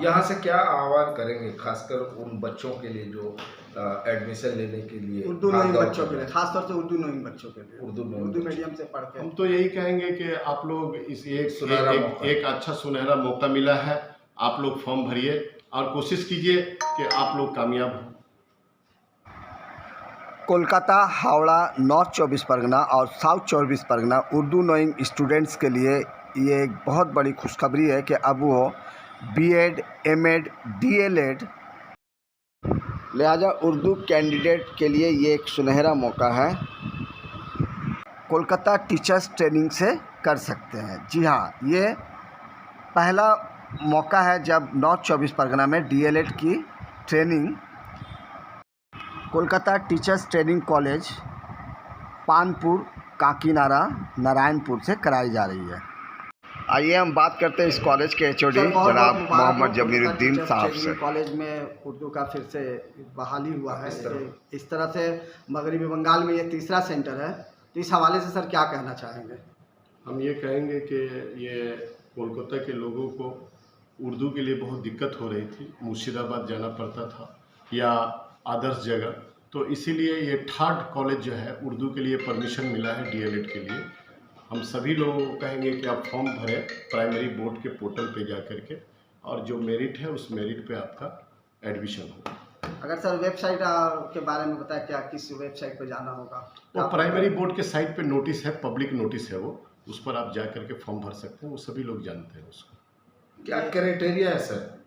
यहाँ से क्या आह्वान करेंगे खासकर उन बच्चों के लिए जो एडमिशन लेने के लिए उर्दू नोइंग बच्चों के लिए, खासतौर से उर्दू नोइंग बच्चों के लिए, उर्दू मीडियम से पढ़ के? हम तो यही कहेंगे कि आप लोग इस एक अच्छा सुनहरा मौका मिला है, आप लोग फॉर्म भरिए और कोशिश कीजिए कि आप लोग कामयाब हों। कोलकाता, हावड़ा, नॉर्थ 24 परगना और south 24 Pargana Urdu knowing students के लिए ये एक बहुत बड़ी खुशखबरी है कि अब वो बीएड, एमएड, डीएलएड लिहाजा उर्दू कैंडिडेट के लिए ये एक सुनहरा मौका है, कोलकाता टीचर्स ट्रेनिंग से कर सकते हैं। जी हाँ, ये पहला मौका है जब नॉर्थ 24 परगना में डीएलएड की training Kolkata teachers training college, Panpur, Kakinada, Narayanpur से कराई जा रही है। आइए हम बात करते हैं इस कॉलेज के एचओडी जनाब मोहम्मद जमीरुद्दीन साहब से। कॉलेज में उर्दू का फिर से बहाली हुआ है, इस तरह से मगरबी बंगाल में ये तीसरा सेंटर है, तो इस हवाले से सर क्या कहना चाहेंगे? हम ये कहेंगे कि ये कोलकाता के लोगों को उर्दू के लिए बहुत दिक्कत हो रही थी, मुर्शिदाबाद जाना पड़ता था या आदर्श जगह, तो इसीलिए ये थर्ड कॉलेज जो है उर्दू के लिए परमिशन मिला है डीएलएड के लिए। हम सभी लोगों को कहेंगे कि आप फॉर्म भरें प्राइमरी बोर्ड के पोर्टल पे जा करके, और जो मेरिट है उस मेरिट पे आपका एडमिशन होगा। अगर सर वेबसाइट के बारे में बताएं, क्या किस वेबसाइट पे जाना होगा? वो प्राइमरी बोर्ड के साइट पे नोटिस है, पब्लिक नोटिस है, वो उस पर आप जा करके फॉर्म भर सकते हैं, वो सभी लोग जानते हैं उसको। क्या क्राइटेरिया है सर?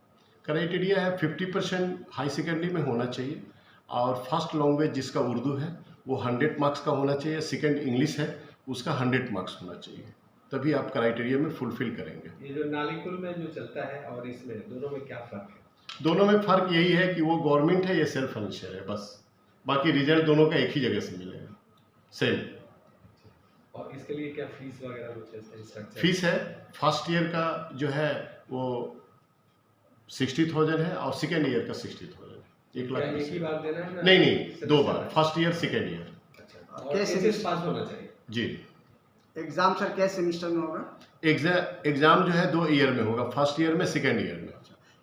क्राइटेरिया है 50% हाई सेकेंडरी में होना चाहिए, और फर्स्ट लैंग्वेज जिसका उर्दू है वो 100 मार्क्स का होना चाहिए, सेकंड इंग्लिश है उसका 100 मार्क्स होना चाहिए, तभी आप क्राइटेरिया में फुलफिल करेंगे। ये जो नालीकुल में जो चलता है और इसमें दोनों में क्या फ़र्क है? दोनों में फ़र्क यही है कि वो गवर्नमेंट है, ये सेल्फ फाइनेंशियल है, बस बाकी रिजल्ट दोनों का एक ही जगह से मिलेगा सेम। और इसके लिए क्या फीस वगैरह कुछ है? फीस है, फर्स्ट ईयर का जो है वो 60,000 है और सेकेंड ईयर का 60,000 है। 1 लाख एक ही बार देना है ना? नहीं, 2 बार, फर्स्ट ईयर सेकेंड ईयर। अच्छा, और कैसे पास होना चाहिए? जी, एग्जाम सर क्या सेमेस्टर में होगा? एग्जाम जो है 2 ईयर में होगा, फर्स्ट ईयर में, सेकेंड ईयर में।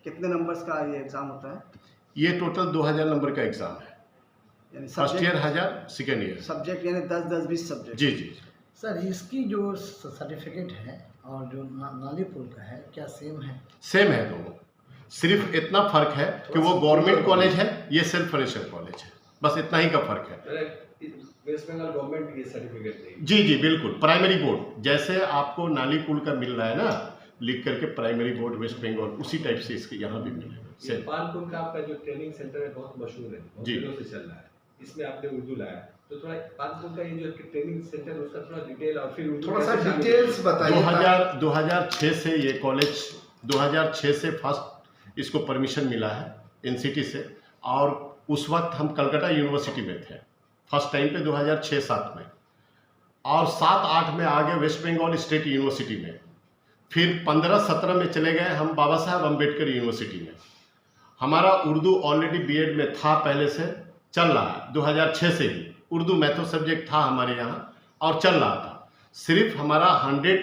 कितने नंबर्स का ये एग्जाम होता है? ये टोटल 2000 नंबर का एग्जाम है, यानी first year 1000, second year subject यानी 10-10-20 सब्जेक्ट। जी जी सर, इसकी जो सर्टिफिकेट है और जो नालीपुल का है क्या सेम है? सेम है दोनों, सिर्फ इतना फर्क है कि वो गवर्नमेंट कॉलेज है, ये सेल्फ फाइनेंशियल कॉलेज है, बस इतना ही का फर्क है। वेस्ट बंगाल गवर्नमेंट ये सर्टिफिकेट देगी? जी जी बिल्कुल, प्राइमरी बोर्ड जैसे आपको नालीपुल का मिल रहा है ना लिख करके प्राइमरी बोर्ड वेस्ट बंगाल, उसी टाइप से इसके यहाँ भी मिलेगा। पानपुर का आपका जो ट्रेनिंग सेंटर है बहुत मशहूर है, बहुत दिनों से चल रहा है, इसमें आपने उर्दू लाया, तो थोड़ा पानपुर का ये जो ट्रेनिंग सेंटर है उसका थोड़ा डिटेल और फिर थोड़ा सा डिटेल्स बताइए। 2006 से ये कॉलेज 2006 से फर्स्ट इसको परमिशन मिला है एनसीटी से, और उस वक्त हम कलकत्ता यूनिवर्सिटी में थे फर्स्ट टाइम पे 2006-07 में, और 7-8 में आ गए वेस्ट बंगाल स्टेट यूनिवर्सिटी में, फिर 15-17 में चले गए हम बाबा साहब अम्बेडकर यूनिवर्सिटी में। हमारा उर्दू ऑलरेडी बीएड में था, पहले से चल रहा है, 2006 से ही उर्दू मैथो सब्जेक्ट था हमारे यहाँ और चल रहा था। सिर्फ हमारा 100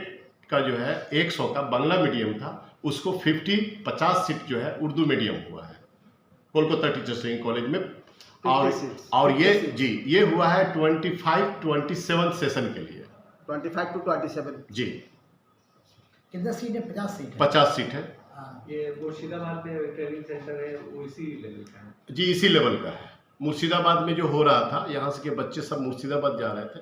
का जो है 100 का बांग्ला मीडियम था, उसको 50 सीट जो है उर्दू मीडियम हुआ है कोलकाता टीचर्स ट्रेनिंग कॉलेज में। और ये जी ये हुआ है 25-27 सेशन के लिए, 25 to 27 जी। कितना सीट है? 50 सीट है। 50 सीट है। ये मुर्शिदाबाद में ट्रेनिंग सेंटर है, वो इसी लेवल का है? जी इसी लेवल का है। मुर्शिदाबाद में जो हो रहा था, यहाँ से के बच्चे सब मुर्शिदाबाद जा रहे थे,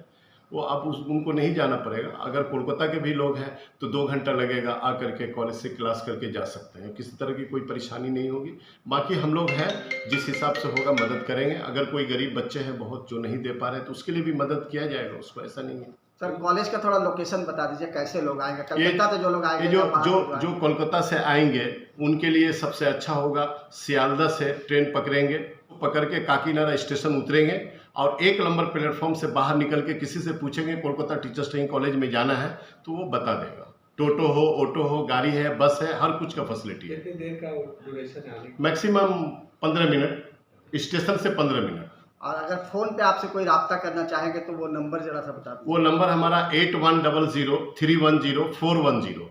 वो अब उनको नहीं जाना पड़ेगा। अगर कोलकाता के भी लोग हैं तो 2 घंटा लगेगा, आ करके कॉलेज से क्लास करके जा सकते हैं, किसी तरह की कोई परेशानी नहीं होगी। बाकी हम लोग हैं, जिस हिसाब से होगा मदद करेंगे। अगर कोई गरीब बच्चे हैं बहुत जो नहीं दे पा रहे तो उसके लिए भी मदद किया जाएगा, उसको ऐसा नहीं है। सर कॉलेज का थोड़ा लोकेशन बता दीजिए, कैसे लोग आएंगे? कलकत्ता से जो लोग आएंगे, जो कोलकाता से आएंगे उनके लिए सबसे अच्छा होगा सियालदा से ट्रेन पकड़ेंगे, पकड़ के काकीनाडा स्टेशन उतरेंगे और 1 नंबर प्लेटफॉर्म से बाहर निकल के किसी से पूछेंगे कोलकाता टीचर्स ट्रेनिंग कॉलेज में जाना है तो वो बता देगा। टोटो हो, ऑटो हो, गाड़ी है, बस है, हर कुछ का फैसिलिटी है। कितनी देर का ड्यूरेशन है? मैक्सिमम 15 मिनट, स्टेशन से 15 मिनट। और अगर फ़ोन पे आपसे कोई रब्ता करना चाहेंगे तो वो नंबर जरा सा बता दीजिए। वो नंबर हमारा 8100-310-410,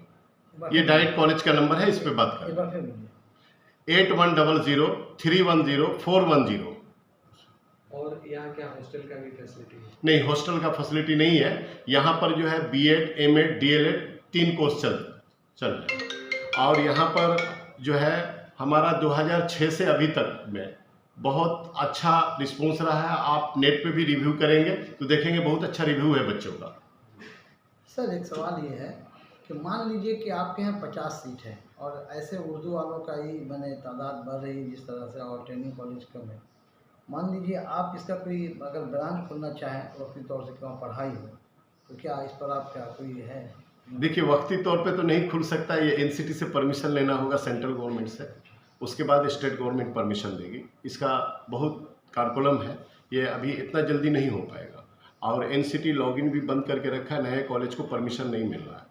ये डायरेक्ट कॉलेज का नंबर है, इस पे बात करें। 8100310410। और यहाँ क्या हॉस्टल का भी फैसिलिटी है? नहीं, हॉस्टल का फैसिलिटी नहीं है। यहाँ पर जो है बीएड, एमएड, डीएलएड 3 कोर्स चल रहे हैं। और यहाँ पर जो है हमारा 2006 से अभी तक में बहुत अच्छा रिस्पॉन्स रहा है। आप नेट पे भी रिव्यू करेंगे तो देखेंगे बहुत अच्छा रिव्यू है बच्चों का। सर एक सवाल ये है कि मान लीजिए कि आपके यहाँ 50 सीट है और ऐसे उर्दू वालों का ही मैंने तादाद बढ़ रही है जिस तरह से, और ट्रेनिंग कॉलेज कम है। मान लीजिए आप इसका कोई अगर ब्रांच खोलना चाहें वक्ती तौर से, क्यों पढ़ाई हो, तो क्या इस पर आपका कोई है? देखिए, वक्ती तौर पे तो नहीं खुल सकता, ये एनसीटी से परमिशन लेना होगा सेंट्रल गवर्नमेंट से, उसके बाद स्टेट गवर्नमेंट परमिशन देगी। इसका बहुत कारकुलम है, ये अभी इतना जल्दी नहीं हो पाएगा। और एनसीटी लॉगिन भी बंद करके रखा है, नए कॉलेज को परमिशन नहीं मिल रहा है।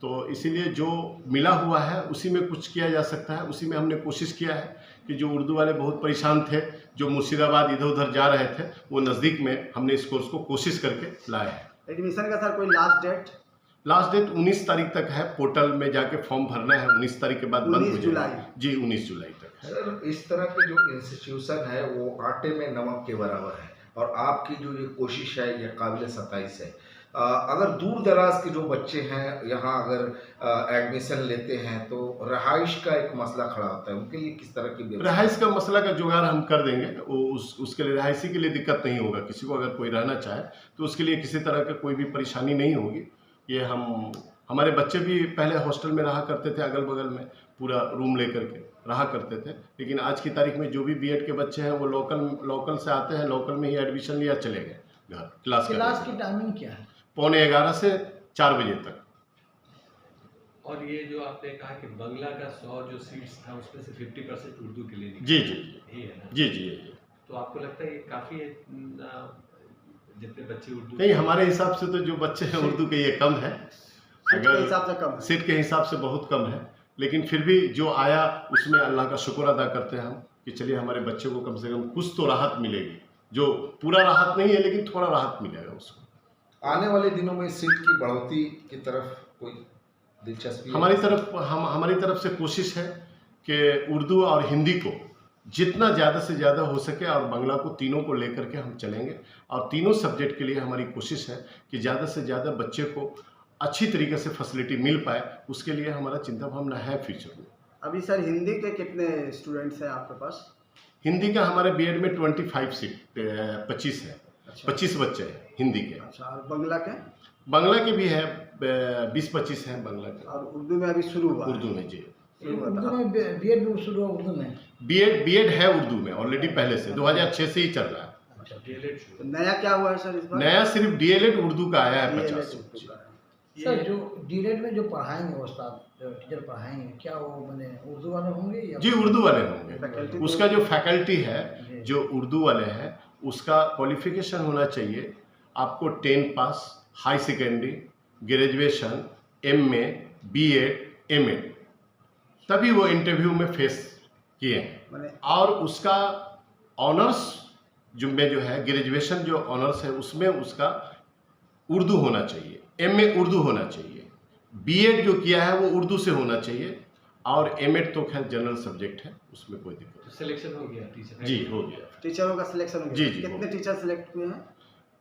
तो इसीलिए जो मिला हुआ है उसी में कुछ किया जा सकता है। उसी में हमने कोशिश किया है कि जो उर्दू वाले बहुत परेशान थे, जो मुर्शिदाबाद इधर उधर जा रहे थे, वो नज़दीक में हमने इस कोर्स को कोशिश करके लाए हैं। एडमिशन का सर कोई लास्ट डेट? लास्ट डेट 19 तारीख तक है। पोर्टल में जाके फॉर्म भरना है, 19 तारीख के बाद बंद हो 19 जुलाई जी 19 जुलाई तक है। सर, इस तरह के जो इंस्टीट्यूशन है वो आटे में नमक के बराबर है, और आपकी जो ये कोशिश है ये काबिल सताइश है। अगर दूर दराज के जो बच्चे हैं यहाँ अगर एडमिशन लेते हैं तो रहाइश का एक मसला खड़ा होता है, उनके लिए किस तरह की व्यवस्था? रहाइश का मसला का जुगाड़ हम कर देंगे। उसके लिए रहायशी के लिए दिक्कत नहीं होगा। किसी को अगर कोई रहना चाहे तो उसके लिए किसी तरह का कोई भी परेशानी नहीं होगी। ये हमारे बच्चे भी पहले हॉस्टल में रहा करते थे, अगल बगल में पूरा रूम लेकर के रहा करते थे। लेकिन आज की तारीख में जो भी बीएड के बच्चे हैं वो लोकल से आते हैं, लोकल में ही एडमिशन लिया चले गए घर। क्लास की टाइमिंग क्या है? 11:15 से 4 बजे तक। और ये जो आपने कहा कि बंगला का 100 जो सीट्स था उसमें से 50% उर्दू के लिए जी यही है ना? जी। तो आपको लगता है ये काफ़ी है जितने बच्चे उर्दू? नहीं, हमारे हिसाब से तो जो बच्चे हैं उर्दू के ये कम है। सीट के हिसाब से कम है। सीट के हिसाब से बहुत कम है, लेकिन फिर भी जो आया उसमें अल्लाह का शुक्र अदा करते हैं हम कि चलिए हमारे बच्चे को कम से कम कुछ तो राहत मिलेगी। जो पूरा राहत नहीं है लेकिन थोड़ा राहत मिलेगा उसको। आने वाले दिनों में सीट की बढ़ोतरी की तरफ कोई दिलचस्पी? हमारी तरफ से कोशिश है कि उर्दू और हिंदी को जितना ज़्यादा से ज़्यादा हो सके और बांग्ला को, तीनों को लेकर के हम चलेंगे। और तीनों सब्जेक्ट के लिए हमारी कोशिश है कि ज़्यादा से ज़्यादा बच्चे को अच्छी तरीके से फैसिलिटी मिल पाए। उसके लिए हमारा चिंता भावना है फ्यूचर में। अभी सर हिंदी के कितने स्टूडेंट्स हैं आपके पास? हिंदी का हमारे बीएड में 25 सीट 25 है। अच्छा। 25 बच्चे हैं हिंदी के। अच्छा, और बांग्ला के? बांग्ला के भी है 20-25 हैं बांग्ला के। और उर्दू में अभी शुरू हुआ? उर्दू में जी, उर्दू में बीएड में शुरू हुआ? उर्दू में बीएड है उर्दू में ऑलरेडी पहले से 2006 से ही चल रहा है। अच्छा, डीएलएड तो नया क्या हुआ है सर इस बार? नया सिर्फ डीएलएड उर्दू का आया है 50। सर जो डीएलएड में जो पढ़ाएंगे उस्ताद, जो टीचर पढ़ाएंगे, क्या वो मैंने उर्दू वाले होंगे या? जी, उर्दू वाले होंगे। उसका जो फैकल्टी है जो उर्दू वाले हैं उसका क्वालिफिकेशन होना चाहिए आपको 10 pass, high secondary, graduation, MA, BEd, MEd, तभी वो इंटरव्यू में फेस किए हैं। और उसका ऑनर्स जो है ग्रेजुएशन जो ऑनर्स है उसमें उसका उर्दू होना चाहिए, एमए उर्दू होना चाहिए, बीएड जो किया है वो उर्दू से होना चाहिए, और एमएड तो खैर जनरल सब्जेक्ट है, उसमें कोई दिक्कत नहीं। सिलेक्शन हो गया टीचर? जी, हो गया। टीचरों का सिलेक्शन हो गया? जी, कितने टीचर सिलेक्ट हुए हैं?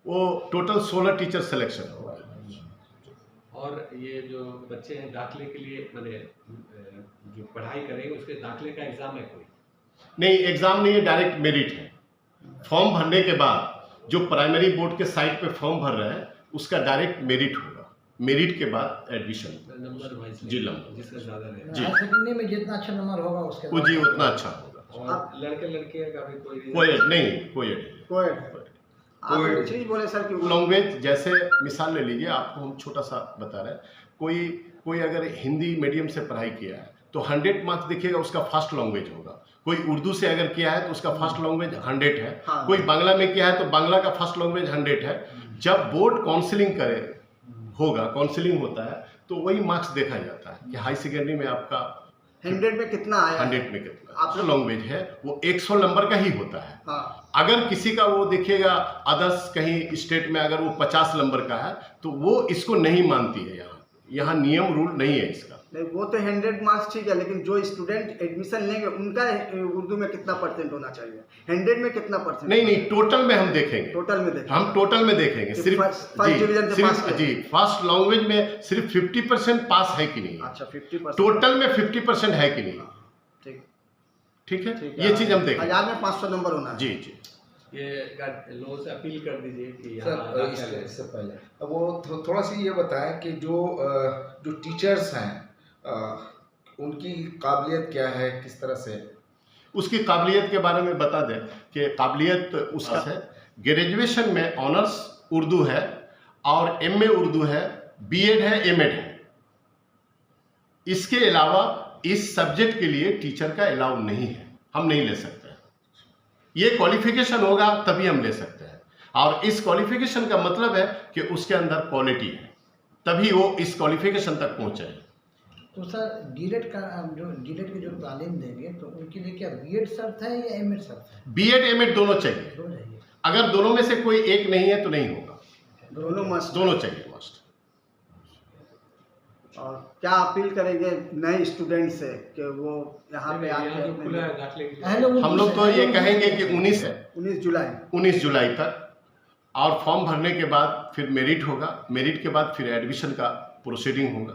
वो टोटल 16 टीचर सिलेक्शन हुआ है। और ये जो बच्चे हैं दाखिले के लिए मैंने जो पढ़ाई करेंगे उसके दाखिले का एग्जाम है कोई? नहीं, एग्जाम नहीं है, डायरेक्ट मेरिट है। फॉर्म भरने के बाद जो प्राइमरी बोर्ड के साइट पे फॉर्म भर रहे हैं उसका डायरेक्ट मेरिट होगा। मेरिट के बाद एडमिशन नंबर वाइज? जी, नंबर जिसका ज़्यादा रहे। जी। हाई सेकेंडरी में जितना अच्छा नंबर होगा उसके वो जी उतना अच्छा होगा। और लड़के लड़के का भी कोई नहीं, कोई आप एक चीज बोले सर कि लैंग्वेज, जैसे मिसाल ले लीजिए, आपको हम छोटा सा बता रहे हैं। कोई अगर हिंदी मीडियम से पढ़ाई किया है तो 100 मार्क्स देखिएगा उसका फर्स्ट लैंग्वेज होगा। कोई उर्दू से अगर किया है तो उसका फर्स्ट लैंग्वेज 100 है। हाँ। कोई बांग्ला में किया है तो बांग्ला का फर्स्ट लैंग्वेज 100 है। जब बोर्ड काउंसलिंग काउंसलिंग होता है तो वही मार्क्स देखा जाता है कि हाई सेकेंडरी में आपका 100 में कितना आया? 100 में कितना आपका लैंग्वेज है वो 100 नंबर का ही होता है। हाँ। अगर किसी का वो देखिएगा अदर्स कहीं स्टेट में अगर वो 50 नंबर का है तो वो इसको नहीं मानती है। यहाँ नियम रूल नहीं है इसका। नहीं, वो तो 100 मार्क्स ठीक है, लेकिन जो स्टूडेंट एडमिशन लेंगे उनका उर्दू में कितना परसेंट होना चाहिए? 100 में कितना परसेंट? नहीं, टोटल में हम देखेंगे, टोटल में देखेंगे, हम टोटल में देखेंगे। सिर्फ फर्स्ट डिवीजन से पास जी, फर्स्ट लैंग्वेज में सिर्फ 50% पास है कि नहीं। अच्छा, 50%, टोटल में 50% है कि नहीं। ठीक ठीक है, ये चीज हम देखें। 1000 में 500 नंबर होना है। जी जी, ये लोगों से अपील कर दीजिए कि सर इससे पहले वो थोड़ा सी ये बताएं कि जो टीचर्स हैं उनकी काबिलियत क्या है, किस तरह से? उसकी काबिलियत के बारे में बता दें कि काबिलियत उसका है, ग्रेजुएशन में ऑनर्स उर्दू है और एमए उर्दू है, बीएड है, एमएड है। इसके अलावा इस सब्जेक्ट के लिए टीचर का अलाउ नहीं है, हम नहीं ले सकते। ये क्वालिफिकेशन होगा तभी हम ले सकते हैं, और इस क्वालिफिकेशन का मतलब है कि उसके अंदर क्वालिटी है, तभी वो इस क्वालिफिकेशन तक पहुंचे। तो सर डीलेट की जो तालीम देंगे तो उनके लिए क्या बीएड शर्त है या एमएड शर्त है? बीएड एमएड दोनों चाहिए। अगर दोनों में से कोई एक नहीं है तो नहीं होगा, दोनों चाहिए मस्ट। और क्या अपील करेंगे नए स्टूडेंट से कि वो यहाँ पे आके? हम लोग तो ये कहेंगे कि 19 जुलाई तक, और फॉर्म भरने के बाद फिर मेरिट होगा, मेरिट के बाद फिर एडमिशन का प्रोसीडिंग होगा।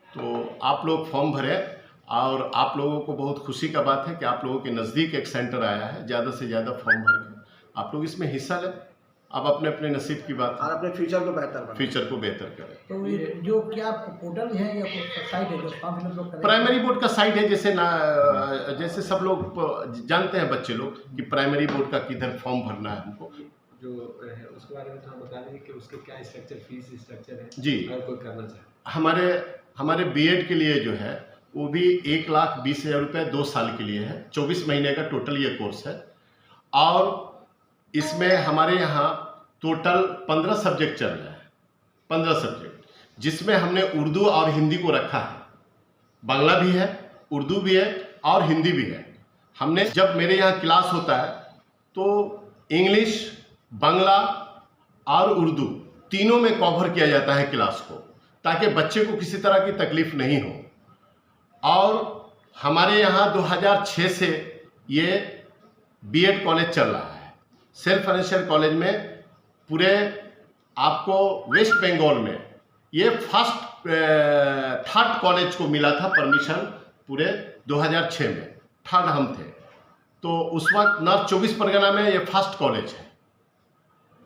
तो आप लोग फॉर्म भरें, और आप लोगों को बहुत खुशी का बात है कि आप लोगों के नज़दीक एक सेंटर आया है। ज़्यादा से ज़्यादा फॉर्म भर के आप लोग इसमें हिस्सा लें। अब अपने अपने नसीब की बात है, और अपने फ्यूचर को बेहतर करें। तो ये जो क्या पोर्टल है या कोई साइट है जो फॉर्म फिलअप लोग करें? प्राइमरी बोर्ड का साइट है, जैसे सब लोग जानते हैं बच्चे लोग कि प्राइमरी बोर्ड का किधर फॉर्म भरना है हमको, जो है उसके बारे में थोड़ा बता दें कि उसके क्या स्ट्रक्चर, फीस स्ट्रक्चर है जी। अगर कोई करना चाहे। हमारे बीएड के लिए जो है वो भी 1,20,000 रुपये 2 साल के लिए है। 24 महीने का टोटल ये कोर्स है, और इसमें हमारे यहाँ टोटल 15 सब्जेक्ट चल रहे हैं, 15 सब्जेक्ट, जिसमें हमने उर्दू और हिंदी को रखा है। बांग्ला भी है, उर्दू भी है और हिंदी भी है। हमने जब मेरे यहाँ क्लास होता है तो इंग्लिश, बांग्ला और उर्दू तीनों में कवर किया जाता है क्लास को, ताकि बच्चे को किसी तरह की तकलीफ नहीं हो। और हमारे यहाँ 2006 से ये बीएड कॉलेज चल रहा है। सेल्फ फाइनेंशियल कॉलेज में पूरे आपको वेस्ट बंगाल में ये थर्ड कॉलेज को मिला था परमिशन, पूरे 2006 में थर्ड हम थे। तो उस वक्त नॉर्थ 24 परगना में ये फर्स्ट कॉलेज है,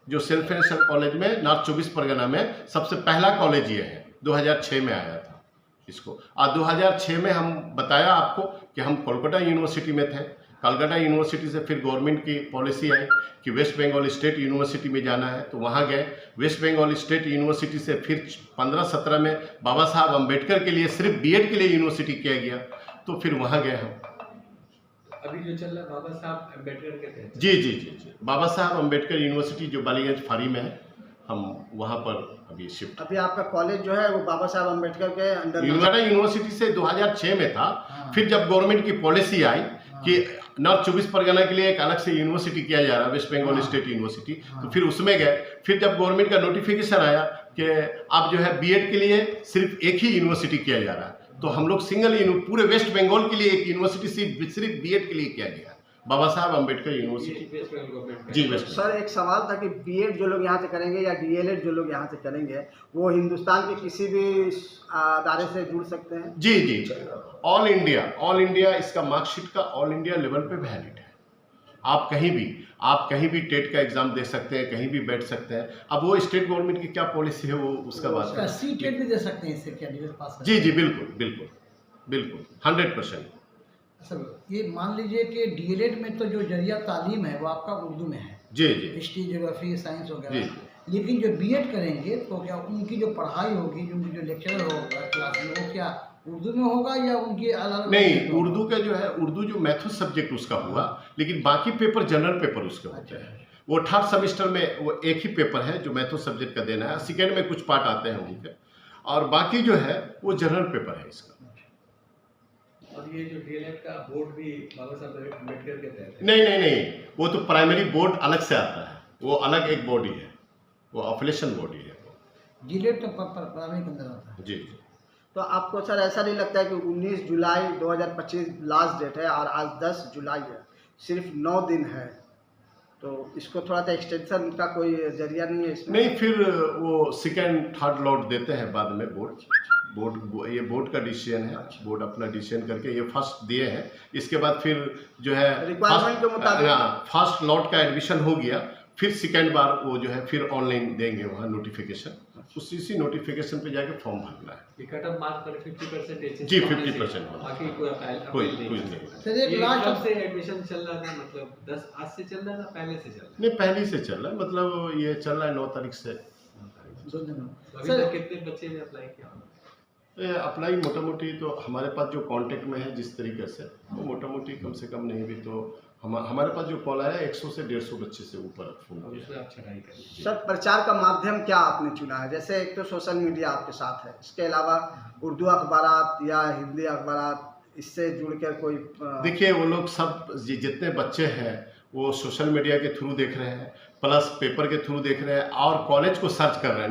जो सेल्फ फाइनेंशियल कॉलेज में नॉर्थ 24 परगना में सबसे पहला कॉलेज ये है। 2006 में आया था इसको, और 2006 में हम बताया आपको कि हम कोलकाता यूनिवर्सिटी में थे। कलकत्ता यूनिवर्सिटी से फिर गवर्नमेंट की पॉलिसी आई कि वेस्ट बंगाल स्टेट यूनिवर्सिटी में जाना है, तो वहाँ गए। वेस्ट बंगाल स्टेट यूनिवर्सिटी से फिर 15-17 में बाबा साहब अम्बेडकर के लिए सिर्फ बीएड के लिए यूनिवर्सिटी किया गया, तो फिर वहाँ गए हम। अभी जो चल रहा है बाबा साहब अम्बेडकर के तहत? जी, बाबा साहब अम्बेडकर यूनिवर्सिटी जो बालीगंज फारी में है, हम वहाँ पर अभी शिफ्ट। अभी आपका कॉलेज जो है वो बाबा साहब अम्बेडकर के अंडर यूनिवर्सिटी से 2006 में था। फिर जब गवर्नमेंट की पॉलिसी आई कि नॉर्थ 24 परगना के लिए एक अलग से यूनिवर्सिटी किया जा रहा है, वेस्ट बंगाल स्टेट यूनिवर्सिटी, तो फिर उसमें गए। फिर जब गवर्नमेंट का नोटिफिकेशन आया कि अब जो है बीएड के लिए सिर्फ एक ही यूनिवर्सिटी किया जा रहा है, तो हम लोग पूरे वेस्ट बंगाल के लिए एक यूनिवर्सिटी सिर्फ बीएड के लिए किया गया, बाबा साहब अम्बेडकर यूनिवर्सिटी। जी वेस्ट। सर एक सवाल था कि बीएड जो लोग यहाँ से करेंगे या डीएलएड जो लोग यहाँ से करेंगे, वो हिंदुस्तान के किसी भी अदारे से जुड़ सकते हैं? जी, ऑल इंडिया इसका मार्कशीट का ऑल इंडिया लेवल पे वैलिड है। आप कहीं भी टेट का एग्जाम दे सकते हैं, कहीं भी बैठ सकते हैं। अब वो स्टेट गवर्नमेंट की क्या पॉलिसी है वो उसका बात है। सी-टेट भी दे सकते हैं इससे क्या डीएलएड पास? जी बिल्कुल 100%। सर ये मान लीजिए कि डीएलएड में तो जो जरिया तालीम है वो आपका उर्दू में है, जी, हिस्ट्री, ज्योग्राफी, साइंस वगैरह, लेकिन जो बीएड करेंगे तो क्या उनकी जो पढ़ाई होगी, जो लेक्चर होगा क्लास में, वो क्या उर्दू में होगा या उनकी अलग? नहीं, उर्दू का जो है, उर्दू जो मैथ्स सब्जेक्ट उसका हुआ, लेकिन बाकी पेपर जनरल पेपर उसके होते हैं। वो थर्ड सेमेस्टर में वो एक ही पेपर है जो मैथ्स सब्जेक्ट का देना है। सेकेंड में कुछ पार्ट आते हैं उनके, और बाकी जो है वो जनरल पेपर है इसका। और ये जो डीएलएड का बोर्ड भी बाबा साहब अम्बेडकर के तहत है? नहीं, वो तो प्राइमरी बोर्ड अलग से आता है, वो अलग एक बॉडी है, वो एफिलिएशन बॉडी है। डीएलएड तो प्राइमरी के अंदर आता है। जी। तो आपको सर ऐसा नहीं लगता है कि 19 जुलाई 2025 लास्ट डेट है और आज 10 जुलाई है, सिर्फ 9 दिन है, तो इसको थोड़ा सा एक्सटेंशन का कोई जरिया नहीं है इसमें? नहीं, फिर वो सेकेंड थर्ड लॉट देते हैं बाद में ये बोर्ड का डिसीजन है। बोर्ड अपना डिसीजन करके ये फर्स्ट दिए हैं, इसके बाद फिर जो है रिक्वायरमेंट के मुताबिक फर्स्ट लॉट का एडमिशन हो गया, फिर सेकेंड बार वो जो है फिर ऑनलाइन देंगे वहाँ नोटिफिकेशन, उसी नोटिफिकेशन पे जाके फॉर्म भरना है। कट ऑफ मार्क पर 50% जी 50%, बाकी कोई नहीं। सर एक लास्ट से एडमिशन चल रहा था, मतलब 10 आज से चल रहा है ना पहले से चल रहा नहीं, पहले से चल रहा है, मतलब ये चल रहा है 9 तारीख से। है? 2 दिन अभी तक कितने बच्चे ने अप्लाई किया? अप्लाई मोटा मोटी तो हमारे पास जो कांटेक्ट में है जिस तरीके से, वो मोटा मोटी कम से कम नहीं भी तो हमारे पास जो कॉल आया 100 से 150 बच्चे से ऊपर फोन और किया। उसमें आप छटाई करिए। सर प्रचार का माध्यम क्या आपने चुना है? जैसे एक तो सोशल मीडिया आपके साथ है, इसके अलावा उर्दू अखबारात या हिंदी अखबारात, इससे जुड़कर कोई देखिए वो लोग सब जितने बच्चे हैं वो सोशल मीडिया के थ्रू देख रहे हैं, प्लस पेपर के थ्रू देख रहे हैं, और कॉलेज को सर्च कर रहे हैं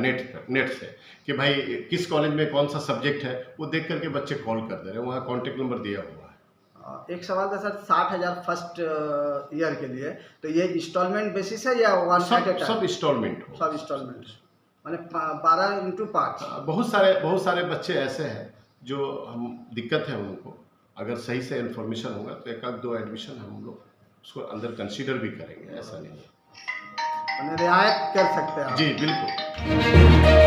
नेट से कि भाई किस कॉलेज में कौन सा सब्जेक्ट है, वो देख करके बच्चे कॉल कर दे रहे हैं, वहाँ कॉन्टेक्ट नंबर दिया हुआ है। एक सवाल था सर, 60,000 फर्स्ट ईयर के लिए, तो ये इंस्टॉलमेंट बेसिस है या वन सब इंस्टॉलमेंट हो, सब इंस्टॉलमेंट माने 12x5? बहुत सारे बच्चे ऐसे हैं जो हम दिक्कत है उनको, अगर सही से इन्फॉर्मेशन होगा तो एक आध 2 एडमिशन हम लोग उसको अंदर कंसीडर भी करेंगे, ऐसा नहीं है। रियायत कर सकते हैं आप? जी बिल्कुल।